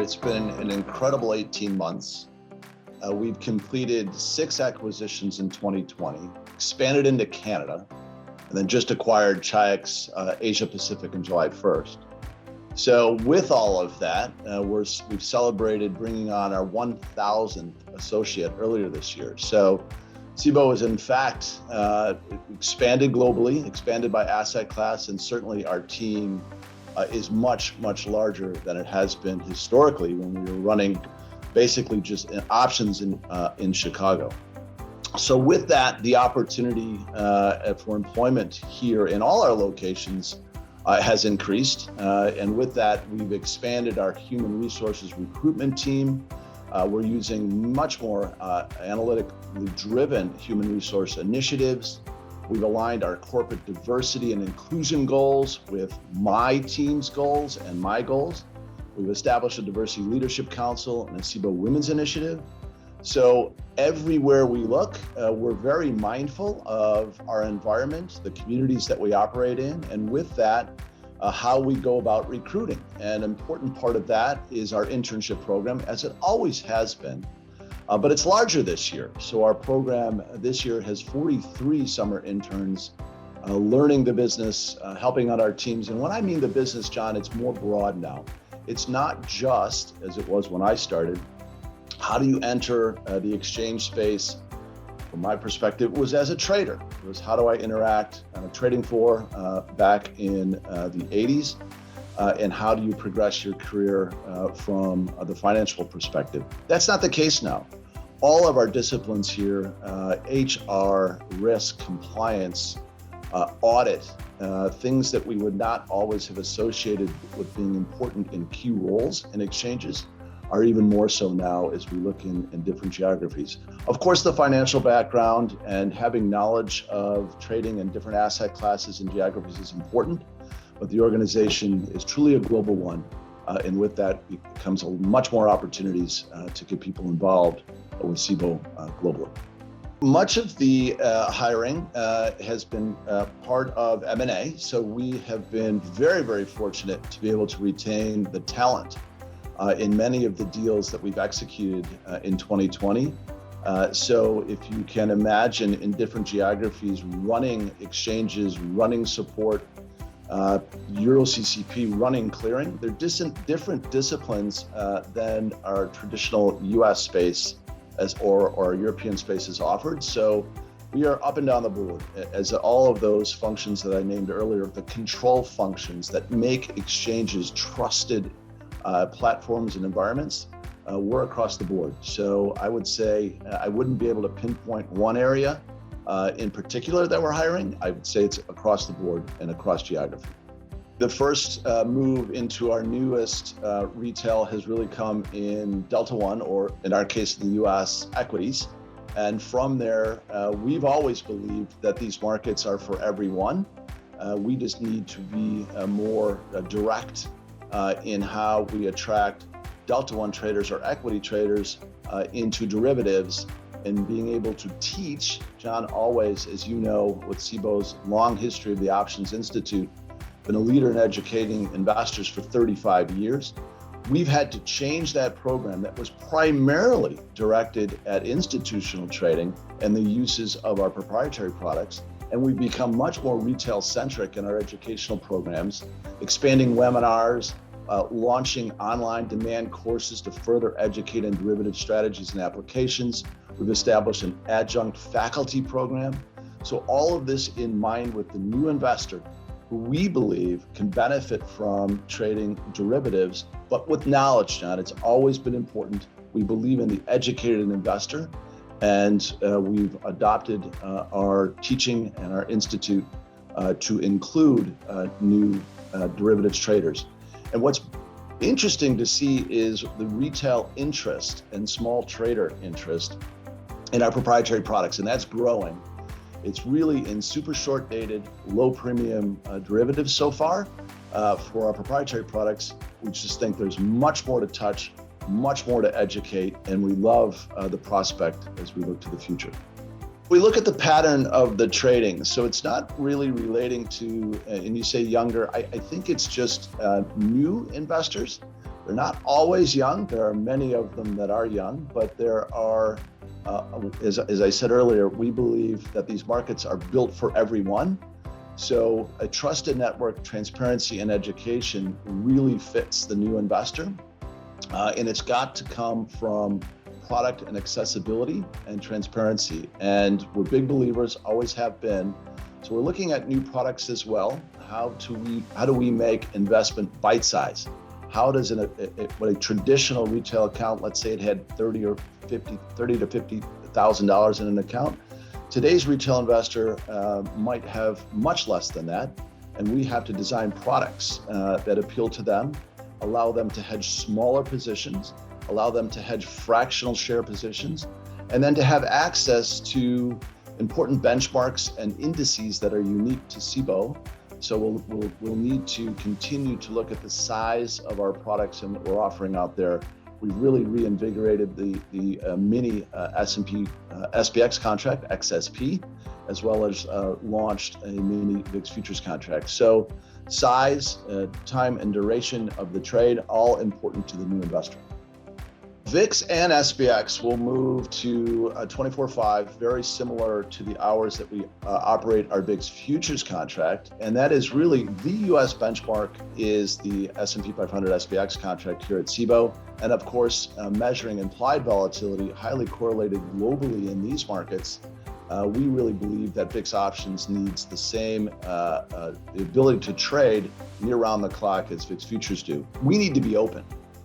It's been an incredible 18 months. We've completed 6 acquisitions in 2020, expanded into Canada, and then just acquired Chi-X Asia Pacific on July 1st. So with all of that, we've celebrated bringing on our 1,000th associate earlier this year. So Cboe is in fact expanded globally, expanded by asset class, and certainly our team is much, much larger than it has been historically when we were running basically just options in Chicago. So with that, the opportunity for employment here in all our locations has increased. And with that, we've expanded our human resources recruitment team. We're using much more analytically driven human resource initiatives. We've aligned our corporate diversity and inclusion goals with my team's goals and my goals. We've established a diversity leadership council and a Cboe Women's Initiative. So everywhere we look, we're very mindful of our environment, the communities that we operate in, and with that, how we go about recruiting. An important part of that is our internship program, as it always has been. But it's larger this year. So our program this year has 43 summer interns learning the business, helping out our teams. And when I mean the business, John, it's more broad now. It's not just, as it was when I started, how do you enter the exchange space? From my perspective, it was as a trader. It was how do I interact on a trading floor back in the 80s? And how do you progress your career from the financial perspective? That's not the case now. All of our disciplines here, HR, risk, compliance, audit, things that we would not always have associated with being important in key roles in exchanges are even more so now as we look in different geographies. Of course, the financial background and having knowledge of trading in different asset classes and geographies is important. But the organization is truly a global one, and with that becomes much more opportunities to get people involved with Cboe globally. Much of the hiring has been part of M&A, so we have been very, very fortunate to be able to retain the talent in many of the deals that we've executed in 2020. So if you can imagine in different geographies, running exchanges, running support, EuroCCP running clearing, they're different disciplines than our traditional US space or European space is offered. So we are up and down the board as all of those functions that I named earlier, the control functions that make exchanges trusted platforms and environments, we're across the board. So I would say I wouldn't be able to pinpoint one area in particular that we're hiring. I would say it's across the board and across geography. The first move into our newest retail has really come in Delta One, or in our case, in the US, equities. And from there, we've always believed that these markets are for everyone. We just need to be more direct in how we attract Delta One traders or equity traders into derivatives, and being able to teach. John, always, as you know, with Cboe's long history of the Options Institute, been a leader in educating investors for 35 years. We've had to change that program that was primarily directed at institutional trading and the uses of our proprietary products. And we've become much more retail-centric in our educational programs, expanding webinars, launching online demand courses to further educate on derivative strategies and applications. We've established an adjunct faculty program. So all of this in mind with the new investor who we believe can benefit from trading derivatives, but with knowledge, John. It's always been important. We believe in the educated investor, and we've adopted our teaching and our institute to include new derivatives traders. And what's interesting to see is the retail interest and small trader interest in our proprietary products, and that's growing. It's really in super short dated, low premium derivatives so far. For our proprietary products, we just think there's much more to touch, much more to educate, and we love the prospect as we look to the future. We look at the pattern of the trading, so it's not really relating to, and you say younger, I think it's just new investors They're not always young. There are many of them that are young, but there are, as I said earlier, we believe that these markets are built for everyone. So a trusted network, transparency, and education really fits the new investor. And it's got to come from product and accessibility and transparency. And we're big believers, always have been. So we're looking at new products as well. How do we make investment bite-sized? How does what a traditional retail account, let's say it had $30 to $50,000 in an account. Today's retail investor might have much less than that, and we have to design products that appeal to them, allow them to hedge smaller positions, allow them to hedge fractional share positions, and then to have access to important benchmarks and indices that are unique to Cboe. So we'll need to continue to look at the size of our products and what we're offering out there. We've really reinvigorated the mini S&P SPX contract, XSP, as well as launched a mini VIX futures contract. So size, time, and duration of the trade, all important to the new investor. VIX and SPX will move to 24/5, very similar to the hours that we operate our VIX futures contract. And that is really the US benchmark is the S&P 500 SPX contract here at Cboe. And of course, measuring implied volatility, highly correlated globally in these markets. We really believe that VIX options needs the same the ability to trade near round the clock as VIX futures do. We need to be open.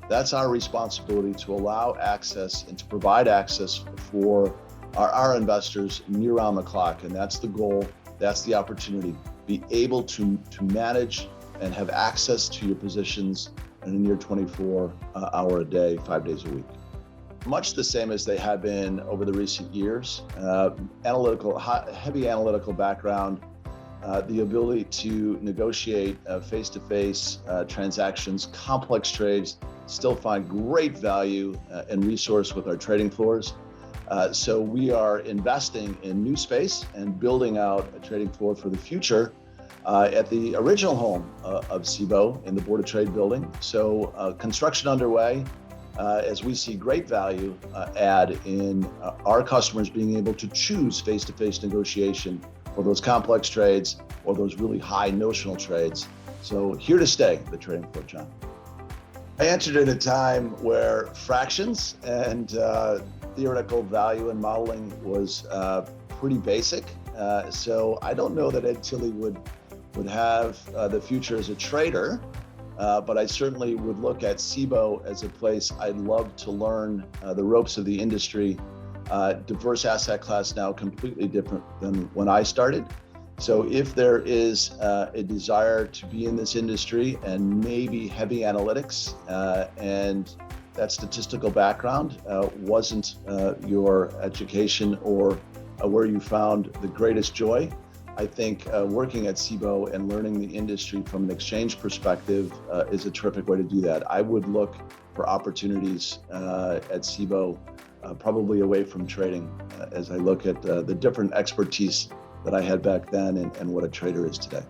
That's our responsibility, to allow access and to provide access for our investors near round the clock. And that's the goal. That's the opportunity. Be able to manage and have access to your positions in a near 24-hour a day, 5 days a week. Much the same as they have been over the recent years. Heavy analytical background, the ability to negotiate face-to-face transactions, complex trades, still find great value and resource with our trading floors. So we are investing in new space and building out a trading floor for the future at the original home of Cboe in the Board of Trade building. So construction underway as we see great value add in our customers being able to choose face-to-face negotiation for those complex trades or those really high notional trades. So here to stay, the trading floor, John. I entered at a time where fractions and theoretical value and modeling was pretty basic. So I don't know that Ed Tilley would have the future as a trader, but I certainly would look at Cboe as a place I'd love to learn the ropes of the industry. Diverse asset class now, completely different than when I started. So if there is a desire to be in this industry and maybe heavy analytics and that statistical background wasn't your education or where you found the greatest joy, I think working at Cboe and learning the industry from an exchange perspective is a terrific way to do that. I would look for opportunities at Cboe, probably away from trading, as I look at the different expertise that I had back then and what a trader is today.